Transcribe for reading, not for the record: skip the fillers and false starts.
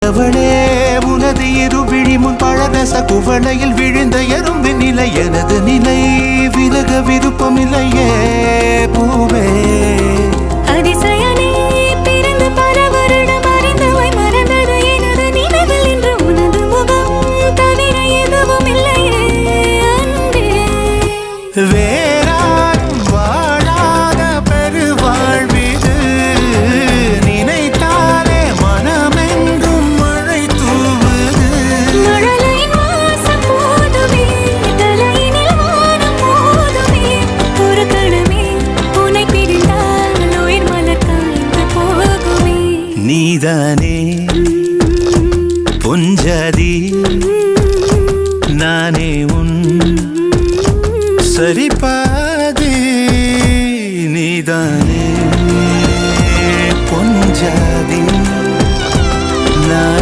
அவளே உனது இருவிழி முன் பழரச குவளையில் விழுந்த எறும்பின் நிலை எனது நிலை விலக விருப்பமில்லையே பூவே அதிசயனே பிறந்து பல வருடம் அறிந்தவை மறந்தது எனது நினைவில் இன்று உனது முகம் தவிர எதுவும் இல்லையே அன்பே வேறாரும் வாழாத பெருவாழ்விது நினைத்தாலே மனமெங்கும் மழை தூவுது மழலையின் வாசம் போதுமே தலையினில் வானம் போதுமே ஒரு கணமே உன்னை பிரிந்தால் உயிர் மலர் காய்ந்து போகுமே நீதானே பொஞ்சாதி நானே உன் சரிபாதி நீதானே பொஞ்சாதி நான்